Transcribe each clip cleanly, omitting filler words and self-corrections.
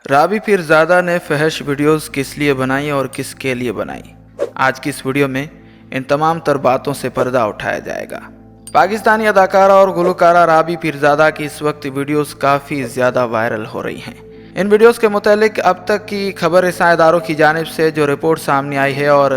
رابی پیرزادہ نے فحش ویڈیوز کس لیے بنائی اور کس کے لیے بنائی؟ آج کی اس ویڈیو میں ان تمام تر باتوں سے پردہ اٹھایا جائے گا۔ پاکستانی اداکارہ اور گلوکارہ رابی پیرزادہ کی اس وقت ویڈیوز کافی زیادہ وائرل ہو رہی ہیں۔ ان ویڈیوز کے متعلق اب تک کی خبر رساں اداروں کی جانب سے جو رپورٹ سامنے آئی ہے اور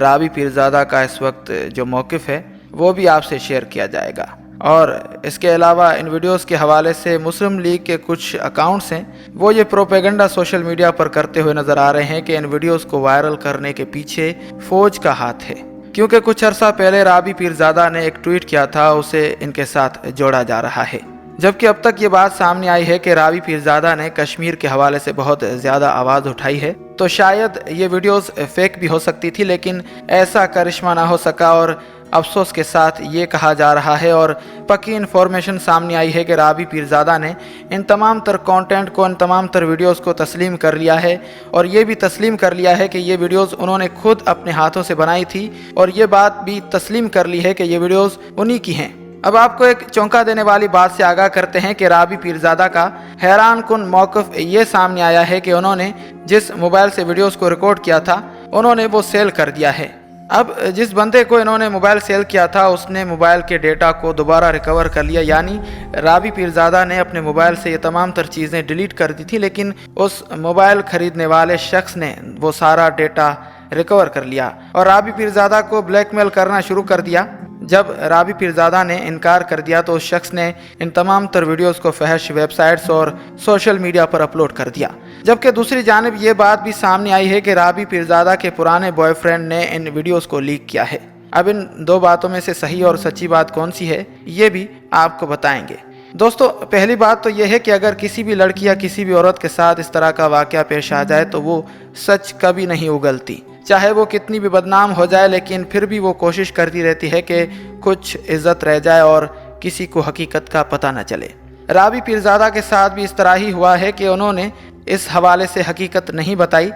رابی پیرزادہ کا اس وقت جو موقف ہے وہ بھی آپ سے شیئر کیا جائے گا۔ اور اس کے علاوہ ان ویڈیوز کے حوالے سے مسلم لیگ کے کچھ اکاؤنٹس ہیں، وہ یہ پروپیگنڈا سوشل میڈیا پر کرتے ہوئے نظر آ رہے ہیں کہ ان ویڈیوز کو وائرل کرنے کے پیچھے فوج کا ہاتھ ہے، کیونکہ کچھ عرصہ پہلے رابی پیرزادہ نے ایک ٹویٹ کیا تھا، اسے ان کے ساتھ جوڑا جا رہا ہے۔ جبکہ اب تک یہ بات سامنے آئی ہے کہ رابی پیرزادہ نے کشمیر کے حوالے سے بہت زیادہ آواز اٹھائی ہے، تو شاید یہ ویڈیوز فیک بھی ہو سکتی تھی، لیکن ایسا کرشمہ نہ ہو سکا اور افسوس کے ساتھ یہ کہا جا رہا ہے اور پکی انفارمیشن سامنے آئی ہے کہ رابی پیرزادہ نے ان تمام تر کانٹینٹ کو، ان تمام تر ویڈیوز کو تسلیم کر لیا ہے، اور یہ بھی تسلیم کر لیا ہے کہ یہ ویڈیوز انہوں نے خود اپنے ہاتھوں سے بنائی تھی، اور یہ بات بھی تسلیم کر لی ہے کہ یہ ویڈیوز انہی کی ہیں۔ اب آپ کو ایک چونکا دینے والی بات سے آگاہ کرتے ہیں کہ رابی پیرزادہ کا حیران کن موقف یہ سامنے آیا ہے کہ انہوں نے جس موبائل سے ویڈیوز کو ریکارڈ کیا تھا، انہوں نے وہ سیل کر دیا ہے۔ اب جس بندے کو انہوں نے موبائل سیل کیا تھا، اس نے موبائل کے ڈیٹا کو دوبارہ ریکور کر لیا، یعنی رابی پیرزادہ نے اپنے موبائل سے یہ تمام تر چیزیں ڈیلیٹ کر دی تھی، لیکن اس موبائل خریدنے والے شخص نے وہ سارا ڈیٹا ریکور کر لیا اور رابی پیرزادہ کو بلیک میل کرنا شروع کر دیا۔ جب رابی پیرزادہ نے انکار کر دیا تو اس شخص نے ان تمام تر ویڈیوز کو فحش ویب سائٹس اور سوشل میڈیا پر اپلوڈ کر دیا۔ جبکہ دوسری جانب یہ بات بھی سامنے آئی ہے کہ رابی پیرزادہ کے پرانے بوائے فرینڈ نے ان ویڈیوز کو لیک کیا ہے۔ اب ان دو باتوں میں سے صحیح اور سچی بات کون سی ہے، یہ بھی آپ کو بتائیں گے۔ دوستو، پہلی بات تو یہ ہے کہ اگر کسی بھی لڑکی یا کسی بھی عورت کے ساتھ اس طرح کا واقعہ پیش آ جائے تو وہ سچ کبھی نہیں اگلتی، چاہے وہ کتنی بھی بدنام ہو جائے، لیکن پھر بھی وہ کوشش کرتی رہتی ہے کہ کچھ عزت رہ جائے اور کسی کو حقیقت کا پتہ نہ چلے۔ رابی پیرزادہ کے ساتھ بھی اس طرح ہی ہوا ہے کہ انہوں نے اس حوالے سے حقیقت نہیں بتائی۔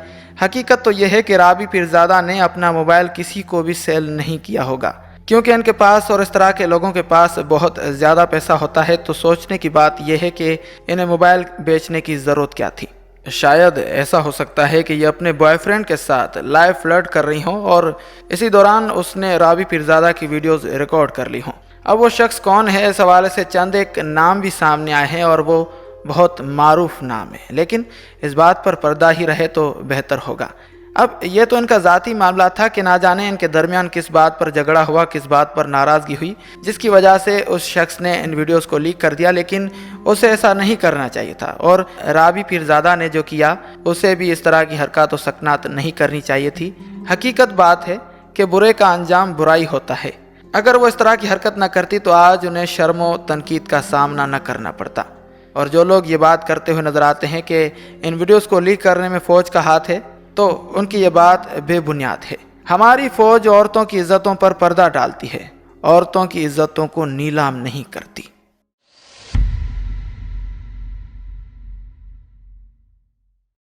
حقیقت تو یہ ہے کہ رابی پیرزادہ نے اپنا موبائل کسی کو بھی سیل نہیں کیا ہوگا، کیونکہ ان کے پاس اور اس طرح کے لوگوں کے پاس بہت زیادہ پیسہ ہوتا ہے، تو سوچنے کی بات یہ ہے کہ انہیں موبائل بیچنے کی ضرورت کیا تھی۔ شاید ایسا ہو سکتا ہے کہ یہ اپنے بوائے فرینڈ کے ساتھ لائیو فلرٹ کر رہی ہوں اور اسی دوران اس نے رابی پیرزادہ کی ویڈیوز ریکارڈ کر لی ہوں۔ اب وہ شخص کون ہے، اس حوالے سے چند ایک نام بھی سامنے آئے ہیں اور وہ بہت معروف نام ہے، لیکن اس بات پر پردہ ہی رہے تو بہتر ہوگا۔ اب یہ تو ان کا ذاتی معاملہ تھا کہ نہ جانے ان کے درمیان کس بات پر جھگڑا ہوا، کس بات پر ناراضگی ہوئی، جس کی وجہ سے اس شخص نے ان ویڈیوز کو لیک کر دیا، لیکن اسے ایسا نہیں کرنا چاہیے تھا، اور رابی پیرزادہ نے جو کیا اسے بھی اس طرح کی حرکات و سکنات نہیں کرنی چاہیے تھی۔ حقیقت بات ہے کہ برے کا انجام برائی ہوتا ہے۔ اگر وہ اس طرح کی حرکت نہ کرتی تو آج انہیں شرم و تنقید کا سامنا نہ کرنا پڑتا۔ اور جو لوگ یہ بات کرتے ہوئے نظر آتے ہیں کہ ان ویڈیوز کو لیک کرنے میں فوج کا ہاتھ ہے، تو ان کی یہ بات بے بنیاد ہے۔ ہماری فوج عورتوں کی عزتوں پر پردہ ڈالتی ہے، عورتوں کی عزتوں کو نیلام نہیں کرتی۔